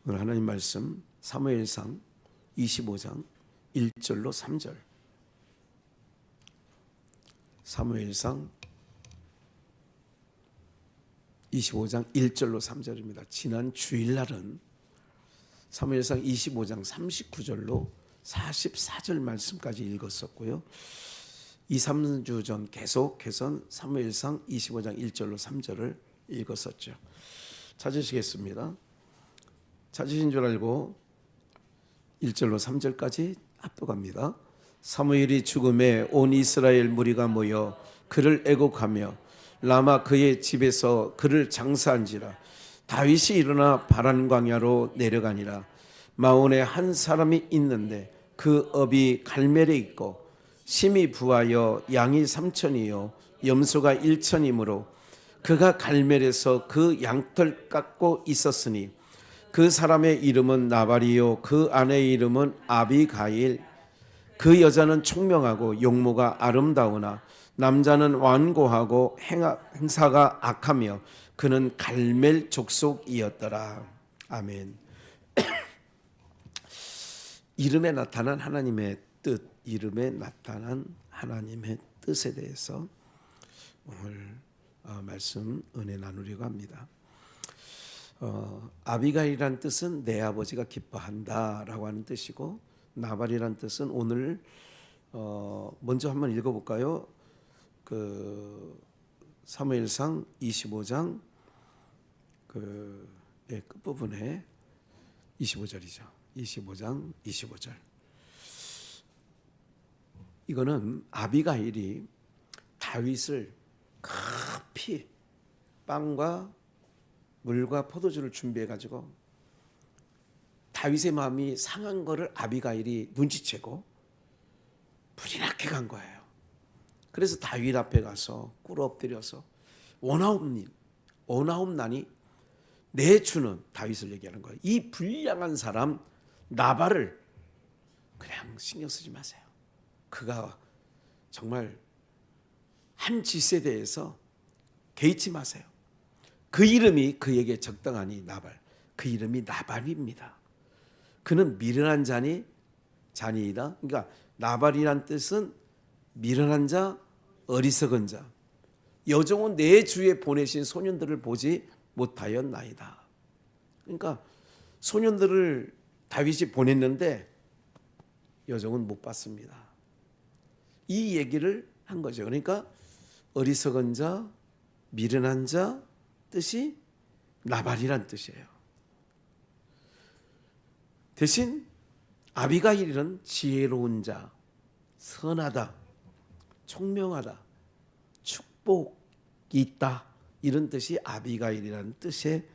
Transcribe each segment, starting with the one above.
오늘 하나님 말씀 사무엘상 25장 1절로 3절. 사무엘상 25장 1절로 3절입니다. 지난 주일날은 사무엘상 25장 39절로 44절 말씀까지 읽었었고요. 2, 3주 전 계속해서 사무엘상 25장 1절로 3절을 읽었었죠. 찾으시겠습니다. 찾으신 줄 알고 1절로 3절까지 압도갑니다. 사무엘이 죽음에 온 이스라엘 무리가 모여 그를 애곡하며 라마 그의 집에서 그를 장사한지라. 다윗이 일어나 바란 광야로 내려가니라. 마온에 한 사람이 있는데 그 업이 갈멜에 있고 심이 부하여 양이 3천이요 염소가 1천이므로 그가 갈멜에서 그 양털 깎고 있었으니 그 사람의 이름은 나발이요 그 아내의 이름은 아비가일. 그 여자는 총명하고 용모가 아름다우나 남자는 완고하고 행사가 악하며 그는 갈멜 족속이었더라. 아멘. 이름에 나타난 하나님의 뜻, 이름에 나타난 하나님의 뜻에 대해서 오늘 말씀 은혜 나누려고 합니다. 아비가일이란 뜻은 내 아버지가 기뻐한다라고 하는 뜻이고, 나발이란 뜻은 오늘 먼저 한번 읽어볼까요? 그 사무엘상 25장 끝부분에 25절이죠. 25장 25절. 이거는 아비가일이 다윗을 급히 빵과 물과 포도주를 준비해 가지고 다윗의 마음이 상한 거를 아비가일이 눈치채고 불이 나게 간 거예요. 그래서 다윗 앞에 가서 꿇어 엎드려서 원하옵나니 내 주는, 다윗을 얘기하는 거예요. 이 불량한 사람 나발을 그냥 신경 쓰지 마세요. 그가 정말 한 짓에 대해서 개의치 마세요. 그 이름이 그에게 적당하니 나발. 그 이름이 나발입니다. 그는 미련한 자니이다. 그러니까 나발이란 뜻은 미련한 자, 어리석은 자. 여종은 내 주에 보내신 소년들을 보지 못하였나이다. 그러니까 소년들을 다윗이 보냈는데 여종은 못 봤습니다. 이 얘기를 한 거죠. 그러니까 어리석은 자, 미련한 자 뜻이 나발이란 뜻이에요. 대신 아비가일은 지혜로운 자, 선하다, 총명하다, 축복이 있다, 이런 뜻이 아비가일이라는 뜻에,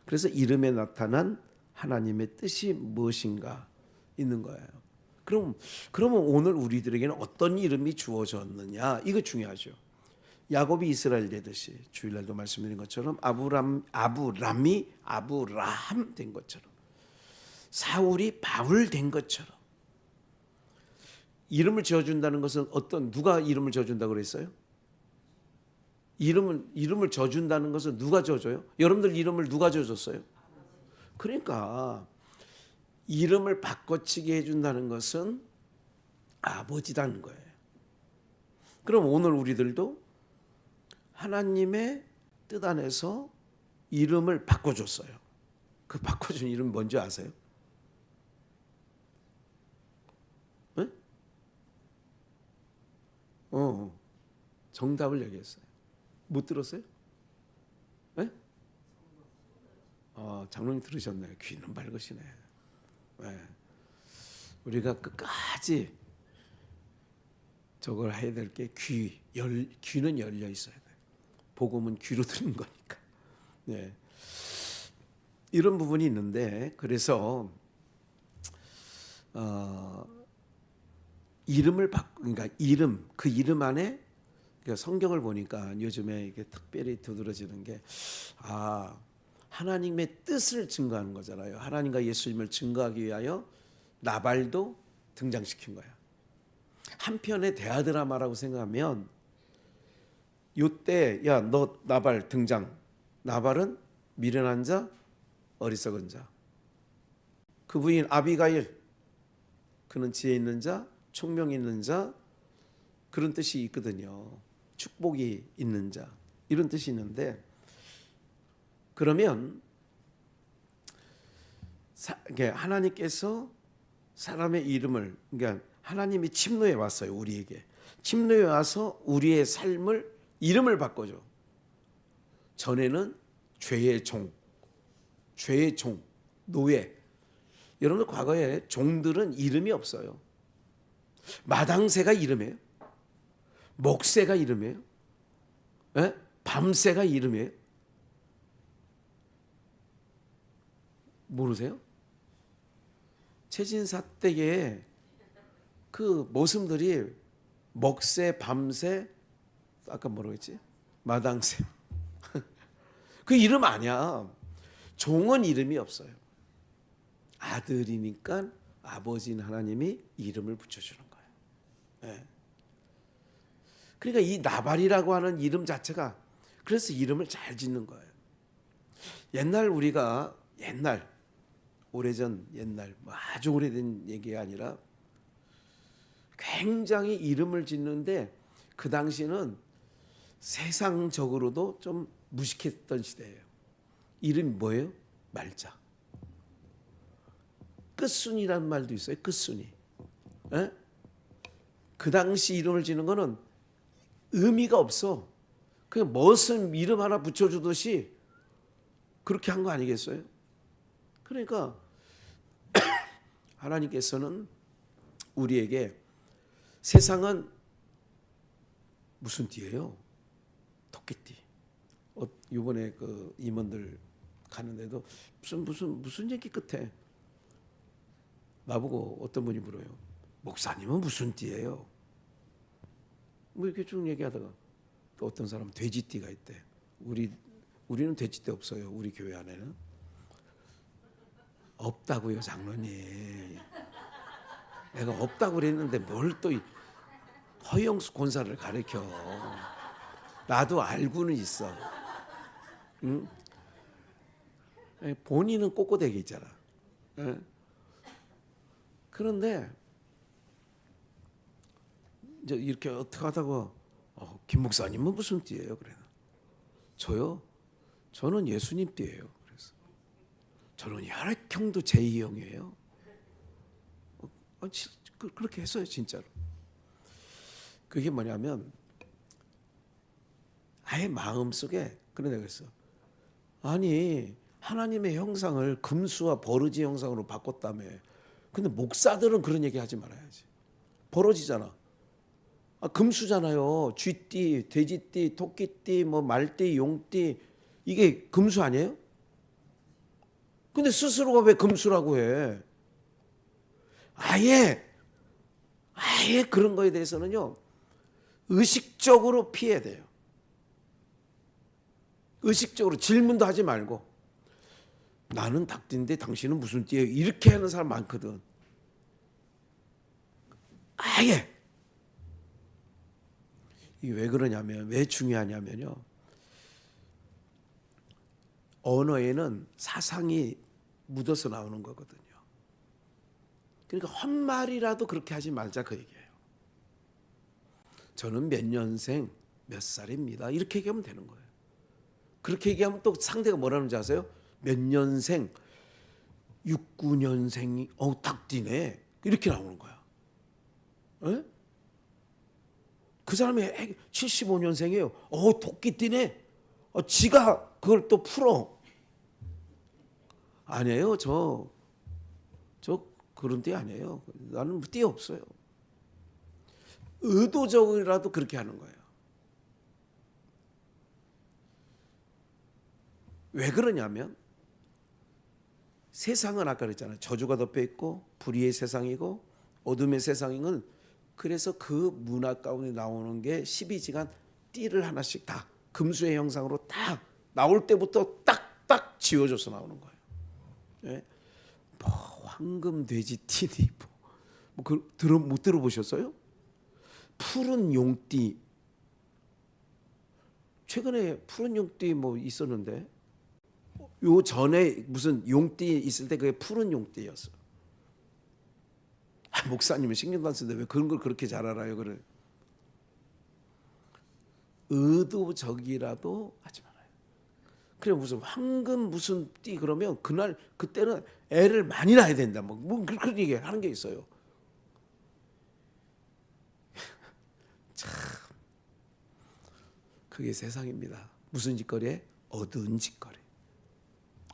그래서 이름에 나타난 하나님의 뜻이 무엇인가 있는 거예요. 그러면 오늘 우리들에게는 어떤 이름이 주어졌느냐, 이거 중요하죠. 야곱이 이스라엘 되듯이 주일날도 말씀드린 것처럼 아브람이 아브라함 된 것처럼, 사울이 바울 된 것처럼, 이름을 지어준다는 것은 누가 이름을 지어준다고 그랬어요? 이름을 지어준다는 것은 누가 지어줘요? 여러분들 이름을 누가 지어줬어요? 그러니까 이름을 바꿔치게 해준다는 것은 아버지라는 거예요. 그럼 오늘 우리들도 하나님의 뜻 안에서 이름을 바꿔줬어요. 그 바꿔준 이름 뭔지 아세요? 네? 정답을 얘기했어요. 못 들었어요? 네? 장로님 들으셨네요. 귀는 밝으시네. 네. 우리가 끝까지 저걸 해야 될 게 귀는 열려 있어야 돼요. 복음은 귀로 듣는 거니까. 네. 이런 부분이 있는데, 그래서 그러니까 그 이름 안에, 그러니까 성경을 보니까 요즘에 이게 특별히 두드러지는 게, 하나님의 뜻을 증거하는 거잖아요. 하나님과 예수님을 증거하기 위하여 나발도 등장시킨 거야. 한편의 대하드라마라고 생각하면, 요때 야 너 나발 등장. 나발은 미련한 자, 어리석은 자. 그 부인 아비가일, 그는 지혜 있는 자, 총명 있는 자, 그런 뜻이 있거든요. 축복이 있는 자, 이런 뜻이 있는데, 그러면 하나님께서 사람의 이름을, 그러니까 하나님이 침노해 왔어요. 우리에게 침노해 와서 우리의 삶을, 이름을 바꿔줘. 전에는 죄의 종, 노예. 여러분들 과거에 종들은 이름이 없어요. 마당새가 이름이에요. 목새가 이름이에요. 에? 밤새가 이름이에요. 모르세요? 최진사 때에 그 모습들이 먹새, 밤새, 아까 뭐라고 했지? 마당새. 그 이름 아니야. 종은 이름이 없어요. 아들이니까 아버지인 하나님이 이름을 붙여주는 거예요. 네. 그러니까 이 나발이라고 하는 이름 자체가, 그래서 이름을 잘 짓는 거예요. 우리가 오래전 옛날, 아주 오래된 얘기가 아니라 굉장히 이름을 짓는데, 그 당시는 세상적으로도 좀 무식했던 시대예요. 이름이 뭐예요? 말자. 끝순이라는 말도 있어요. 끝순이. 에? 그 당시 이름을 지는 거는 의미가 없어. 그냥 무슨 이름 하나 붙여주듯이 그렇게 한 거 아니겠어요? 그러니까 하나님께서는 우리에게, 세상은 무슨 띠예요? 토끼띠. 이번에 그 임원들 가는데도 무슨 얘기 끝에 나보고 어떤 분이 물어요. 목사님은 무슨 띠예요? 뭐 이렇게 쭉 얘기하다가 또 어떤 사람은 돼지띠가 있대. 우리는 돼지띠 없어요. 우리 교회 안에는. 없다고요, 장로님. 내가 없다고 그랬는데 뭘 또 허영수 권사를 가르쳐. 나도 알고는 있어. 응? 본인은 꼬꼬대기 있잖아. 응? 그런데 이제 이렇게 어떻게 하다가 김 목사님은 무슨 띠예요? 그래. 저요? 저는 예수님 띠예요. 그래서 저는 혈액형도 제2형이에요. 그렇게 했어요, 진짜로. 그게 뭐냐면 아예 마음속에, 그래 내가 그랬어. 아니 하나님의 형상을 금수와 버러지 형상으로 바꿨다며. 근데 목사들은 그런 얘기 하지 말아야지. 버러지잖아. 금수잖아요. 쥐띠, 돼지띠, 토끼띠, 뭐 말띠, 용띠, 이게 금수 아니에요? 근데 스스로가 왜 금수라고 해? 아예 그런 거에 대해서는요, 의식적으로 피해야 돼요. 의식적으로 질문도 하지 말고, 나는 닭띠인데 당신은 무슨 띠예요? 이렇게 하는 사람 많거든. 아예. 이게 왜 그러냐면, 왜 중요하냐면요, 언어에는 사상이 묻어서 나오는 거거든요. 그러니까 헛말이라도 그렇게 하지 말자, 그 얘기예요. 저는 몇 년생 몇 살입니다, 이렇게 얘기하면 되는 거예요. 그렇게 얘기하면 또 상대가 뭐라는지 아세요? 몇 년생, 69년생이 닭띠네, 이렇게 나오는 거야. 에? 그 사람이 75년생이에요. 토끼띠네. 지가 그걸 또 풀어. 아니에요. 저 그런 띠 아니에요. 나는 띠 없어요. 의도적이라도 그렇게 하는 거예요. 왜 그러냐면, 세상은 아까 그랬잖아요. 저주가 덮여 있고 불의의 세상이고 어둠의 세상인, 그래서 그 문화 가운데 나오는 게 12지간 띠를 하나씩 다 금수의 형상으로 딱 나올 때부터 딱딱 지워줘서 나오는 거예요. 예? 뭐 황금 돼지 띠니 못 들어보셨어요? 푸른 용띠. 최근에 푸른 용띠 뭐 있었는데, 요 전에 무슨 용띠 있을 때 그게 푸른 용띠였어. 목사님은 신경도 안 쓰는데 왜 그런 걸 그렇게 잘 알아요? 그래. 의도적이라도 하지 말아요. 그래 무슨 황금 무슨 띠 그러면 그날 그때는 애를 많이 낳아야 된다. 뭐 그런 얘기 하는 게 있어요. 참 그게 세상입니다. 무슨 짓거리에? 어두운 짓거리.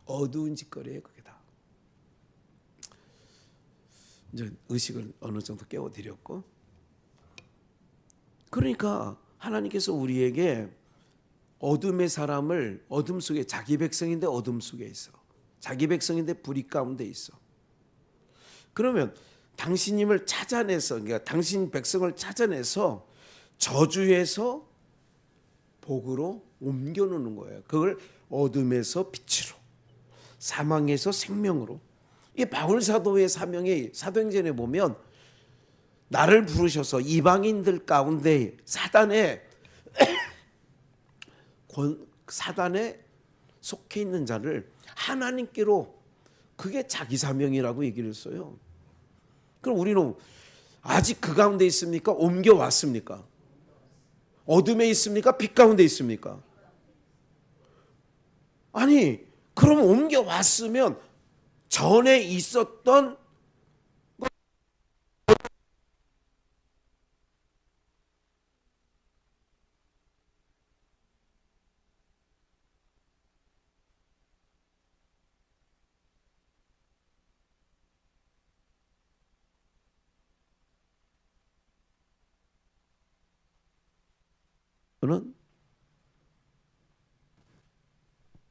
어두운 짓거리에 그게 다. 이제 의식을 어느 정도 깨워드렸고, 그러니까 하나님께서 우리에게 어둠의 사람을 어둠 속에 자기 백성인데 어둠 속에 있어. 자기 백성인데 불의 가운데 있어. 그러면 당신님을 찾아내서 그러니까 당신 백성을 찾아내서 저주에서 복으로 옮겨 놓는 거예요. 그걸 어둠에서 빛으로 사망에서 생명으로. 이 바울 사도의 사명이 사도행전에 보면 나를 부르셔서 이방인들 가운데 사단에 속해 있는 자를 하나님께로, 그게 자기 사명이라고 얘기를 했어요. 그럼 우리는 아직 그 가운데 있습니까? 옮겨왔습니까? 어둠에 있습니까? 빛 가운데 있습니까? 아니 그럼 옮겨왔으면 전에 있었던 는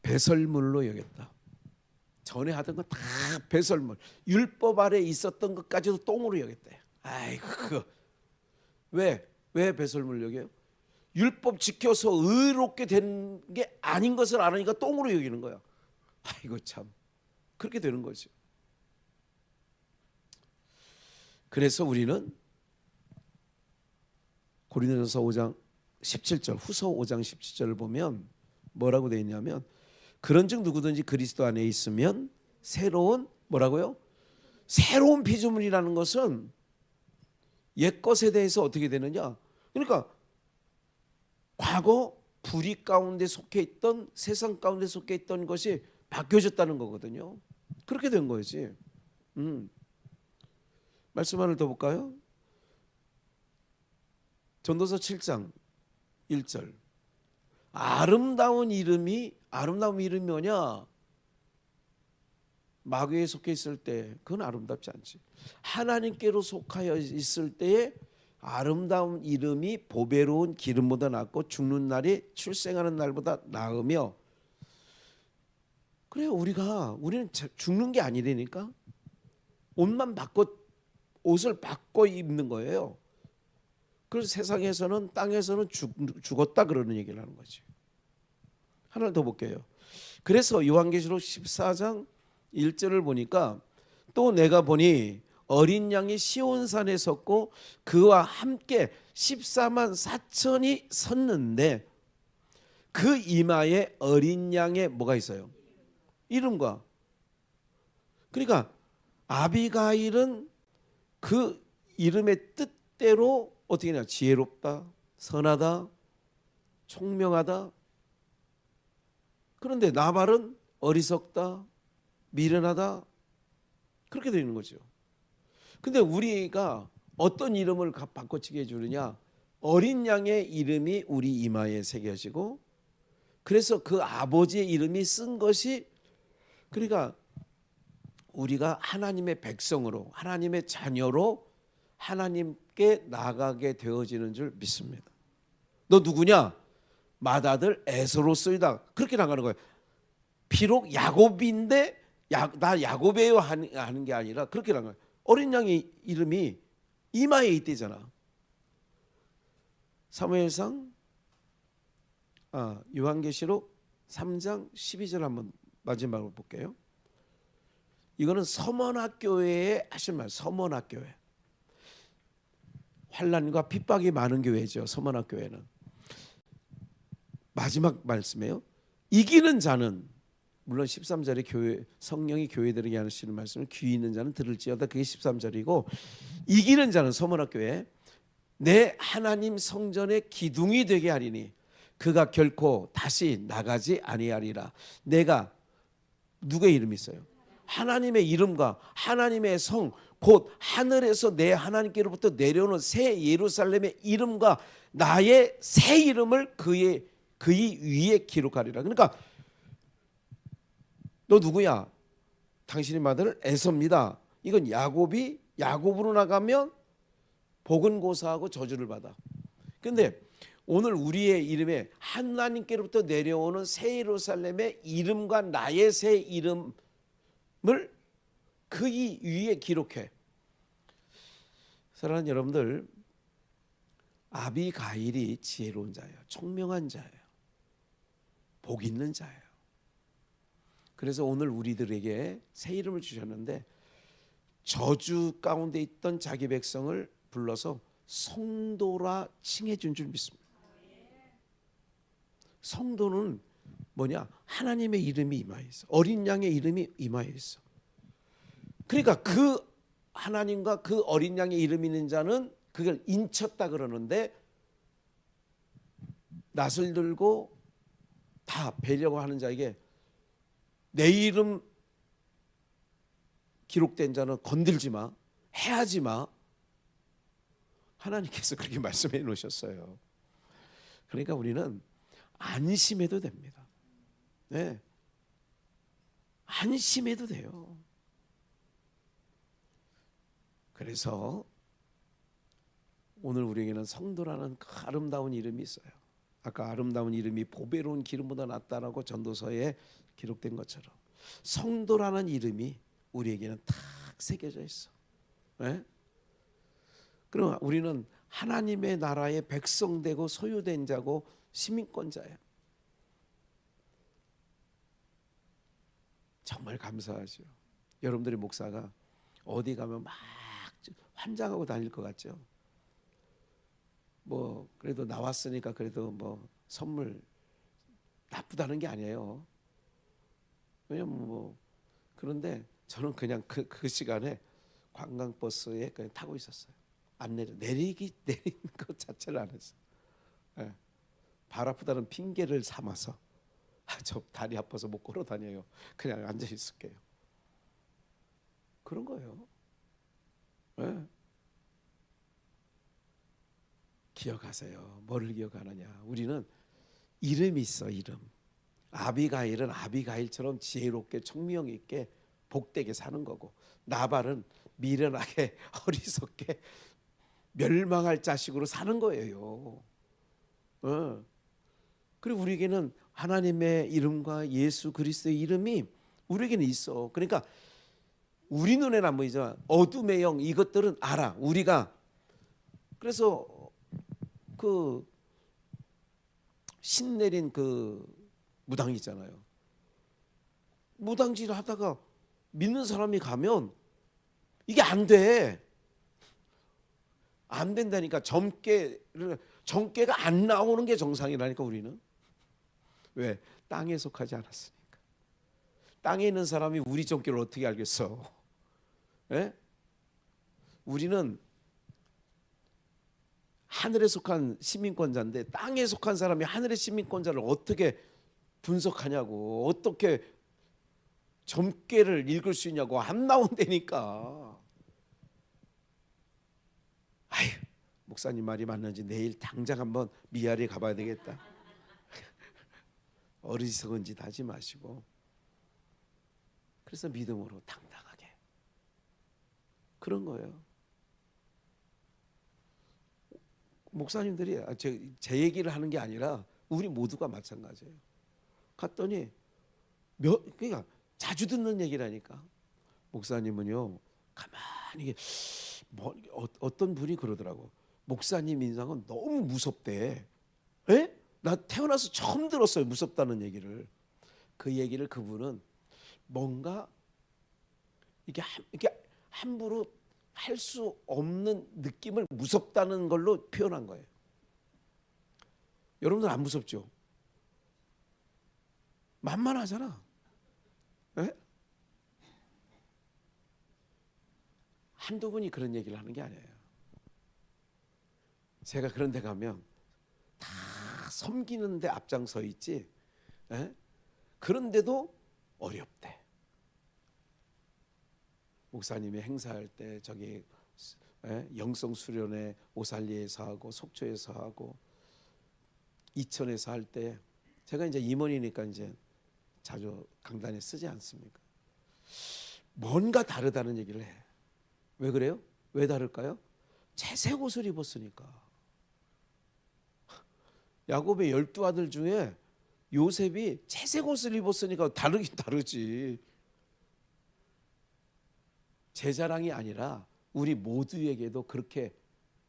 배설물로 여겼다. 전에 하던 거 다 배설물. 율법 아래 있었던 것까지도 똥으로 여겼대. 아이고 그거 왜 배설물 여겨요? 율법 지켜서 의롭게 된 게 아닌 것을 알으니까 똥으로 여기는 거야. 아이고 참 그렇게 되는 거죠. 그래서 우리는 고린도전서 5장 17절 후서 5장 17절을 보면 뭐라고 되어 있냐면 그런즉 누구든지 그리스도 안에 있으면 새로운 뭐라고요? 새로운 피조물이라는 것은 옛 것에 대해서 어떻게 되느냐? 그러니까 과거 불의 가운데 속해 있던 세상 가운데 속해 있던 것이 바뀌어졌다는 거거든요. 그렇게 된 거지. 말씀 하나 더 볼까요? 전도서 7장 1절. 아름다운 이름이 뭐냐? 마귀에 속해 있을 때 그건 아름답지 않지. 하나님께로 속하여 있을 때에 아름다운 이름이 보배로운 기름보다 낫고 죽는 날이 출생하는 날보다 나으며. 그래요. 우리는 죽는 게 아니라니까. 옷을 바꿔 입는 거예요. 그래서 세상에서는 땅에서는 죽었다 그러는 얘기를 하는 거지. 하나 더 볼게요. 그래서 요한계시록 14장 1절을 보니까 또 내가 보니 어린 양이 시온산에 섰고 그와 함께 14만 4천이 섰는데 그 이마에 어린 양의 뭐가 있어요? 이름과. 그러니까 아비가일은 그 이름의 뜻대로 어떻게 하냐? 지혜롭다, 선하다, 총명하다. 그런데 나발은 어리석다, 미련하다. 그렇게 되는 거죠. 근데 우리가 어떤 이름을 바꿔치게 해주느냐? 어린 양의 이름이 우리 이마에 새겨지고, 그래서 그 아버지의 이름이 쓴 것이, 그러니까 우리가 하나님의 백성으로, 하나님의 자녀로 하나님께 나가게 되어지는 줄 믿습니다. 너 누구냐? 맏아들 에서로서이다. 그렇게 나가는 거예요. 비록 야곱인데 나 야곱이에요 하는 게 아니라 그렇게 나가는 거예요. 어린 양의 이름이 이마에 있대잖아. 사무엘상 요한계시록 3장 12절 한번 마지막으로 볼게요. 이거는 서머나교회에 하신 말. 서머나교회. 환난과 핍박이 많은 교회죠. 서머나교회는. 마지막 말씀이에요. 이기는 자는 물론 13절에 교회 성령이 교회들에게 하시는 말씀을 귀 있는 자는 들을지어다, 그게 13절이고, 이기는 자는 서문학교에 내 하나님 성전의 기둥이 되게 하리니 그가 결코 다시 나가지 아니하리라. 내가 누구의 이름이 있어요? 하나님의 이름과 하나님의 성, 곧 하늘에서 내 하나님께로부터 내려오는 새 예루살렘의 이름과 나의 새 이름을 그의 위에 기록하리라. 그러니까 너 누구야? 당신의 마들 에서입니다. 이건 야곱으로 나가면 복은 고사하고 저주를 받아. 그런데 오늘 우리의 이름에 하나님께로부터 내려오는 새 예루살렘의 이름과 나의 새 이름을 그 위에 기록해. 사랑하는 여러분들, 아비가일이 지혜로운 자예요. 총명한 자예요. 복 있는 자예요. 그래서 오늘 우리들에게 새 이름을 주셨는데 저주 가운데 있던 자기 백성을 불러서 성도라 칭해준 줄 믿습니다. 성도는 뭐냐? 하나님의 이름이 임하에 있어. 어린 양의 이름이 임하에 있어. 그러니까 그 하나님과 그 어린 양의 이름 있는 자는 그걸 인쳤다 그러는데, 낯을 들고 다 배려고 하는 자에게 내 이름 기록된 자는 건들지 마, 해하지 마. 하나님께서 그렇게 말씀해 놓으셨어요. 그러니까 우리는 안심해도 됩니다. 네, 안심해도 돼요. 그래서 오늘 우리에게는 성도라는 그 아름다운 이름이 있어요. 아까 아름다운 이름이 보배로운 기름보다 낫다라고 전도서에 기록된 것처럼 성도라는 이름이 우리에게는 탁 새겨져 있어. 네? 그럼 우리는 하나님의 나라의 백성되고 소유된 자고 시민권자예요. 정말 감사하죠. 여러분들의 목사가 어디 가면 막 환장하고 다닐 것 같죠. 뭐 그래도 나왔으니까 그래도 뭐 선물 나쁘다는 게 아니에요. 왜냐면 뭐 그런데 저는 그냥 그 시간에 관광버스에 그냥 타고 있었어요. 안 내리는 것 자체를 안 했어요. 네. 발 아프다는 핑계를 삼아서 저 다리 아파서 못 걸어 다녀요. 그냥 앉아 있을게요. 그런 거예요. 네. 기억하세요. 뭐를 기억하느냐? 우리는 이름이 있어. 이름. 아비가일은 아비가일처럼 지혜롭게 총명 있게 복되게 사는 거고, 나발은 미련하게 어리석게 멸망할 자식으로 사는 거예요. 그리고 우리에게는 하나님의 이름과 예수 그리스도의 이름이 우리에게는 있어. 그러니까 우리 눈에는 안 보이지만 어둠의 영 이것들은 알아. 우리가 그래서 그 신 내린 그 무당 있잖아요. 무당질 하다가 믿는 사람이 가면 이게 안 돼. 안 된다니까. 점괘가 안 나오는 게 정상이라니까. 우리는 왜? 땅에 속하지 않았으니까. 땅에 있는 사람이 우리 점괘를 어떻게 알겠어? 예? 우리는 하늘에 속한 시민권자인데 땅에 속한 사람이 하늘의 시민권자를 어떻게 분석하냐고, 어떻게 점괘를 읽을 수 있냐고. 안 나온다니까. 아휴, 목사님 말이 맞는지 내일 당장 한번 미아리에 가봐야 되겠다. 어리석은 짓 하지 마시고. 그래서 믿음으로 당당하게 그런 거예요. 목사님들이 제 얘기를 하는 게 아니라 우리 모두가 마찬가지예요. 갔더니 그러니까 자주 듣는 얘기라니까. 목사님은요, 가만히 어떤 분이 그러더라고. 목사님 인상은 너무 무섭대. 에? 나 태어나서 처음 들었어요, 무섭다는 얘기를. 그 얘기를 그분은 뭔가 이게 함부로 할 수 없는 느낌을 무섭다는 걸로 표현한 거예요. 여러분들 안 무섭죠? 만만하잖아. 한두 분이 그런 얘기를 하는 게 아니에요. 제가 그런 데 가면 다 섬기는 데 앞장서 있지. 에? 그런데도 어렵대. 목사님이 행사할 때 저기 영성 수련회 오살리에서 하고 속초에서 하고 이천에서 할 때 제가 이제 임원이니까 이제 자주 강단에 쓰지 않습니까? 뭔가 다르다는 얘기를 해. 왜 그래요? 왜 다를까요? 채색 옷을 입었으니까. 야곱의 12아들 중에 요셉이 채색 옷을 입었으니까 다르긴 다르지. 제 자랑이 아니라 우리 모두에게도 그렇게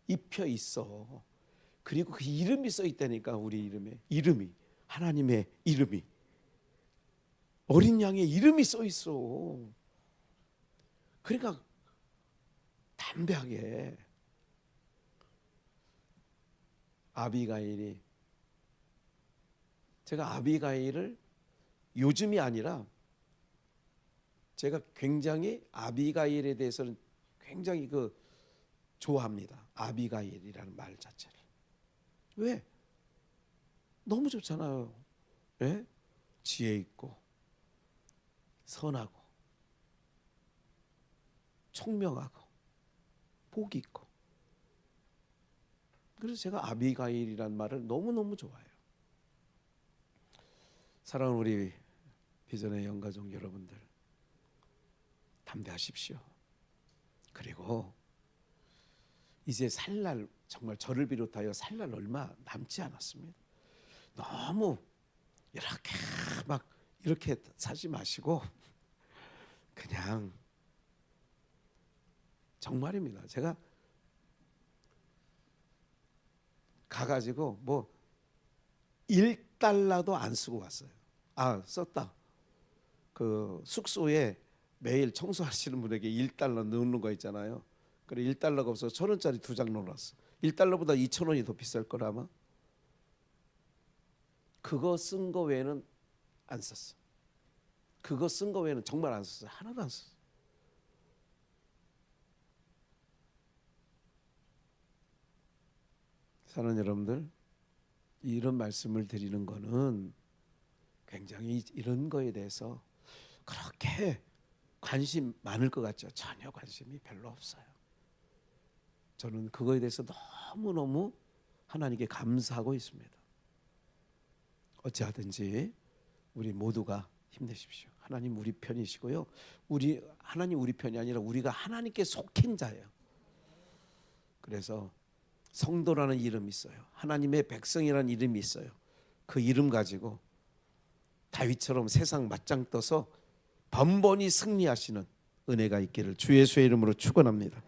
입혀 있어. 그리고 그 이름이 써 있다니까. 우리 이름이 하나님의 이름이, 어린 양의 이름이 써 있어. 그러니까 담대하게. 아비가일이, 제가 아비가일을 요즘이 아니라 제가 굉장히 아비가일에 대해서는 굉장히 좋아합니다. 아비가일이라는 말 자체를. 왜? 너무 좋잖아요. 예? 지혜 있고 선하고 총명하고 복 있고. 그래서 제가 아비가일이라는 말을 너무너무 좋아해요. 사랑하는 우리 비전의 영가족 여러분들, 담대하십시오. 그리고 이제 살날, 정말 저를 비롯하여 살날 얼마 남지 않았습니다. 너무 이렇게 막 이렇게 사지 마시고 그냥 정말입니다. 제가 가가지고 뭐 1달러도 안 쓰고 왔어요. 썼다. 그 숙소에 매일 청소하시는 분에게 1달러 넣는 거 있잖아요. 그래 1달러가 없어서 1,000원짜리 2장 넣어놨어. 1달러보다 2,000원이 더 비쌀 거라 아마. 그거 쓴 거 외에는 안 썼어. 그거 쓴 거 외에는 정말 안 썼어. 하나도 안 썼어. 사랑하는 여러분들, 이런 말씀을 드리는 거는 굉장히 이런 거에 대해서 그렇게 관심 많을 것 같죠? 전혀 관심이 별로 없어요. 저는 그거에 대해서 너무너무 하나님께 감사하고 있습니다. 어찌하든지 우리 모두가 힘내십시오. 하나님 우리 편이시고요. 하나님 우리 편이 아니라 우리가 하나님께 속힌 자예요. 그래서 성도라는 이름이 있어요. 하나님의 백성이라는 이름이 있어요. 그 이름 가지고 다윗처럼 세상 맞짱 떠서 번번이 승리하시는 은혜가 있기를 주 예수의 이름으로 축원합니다.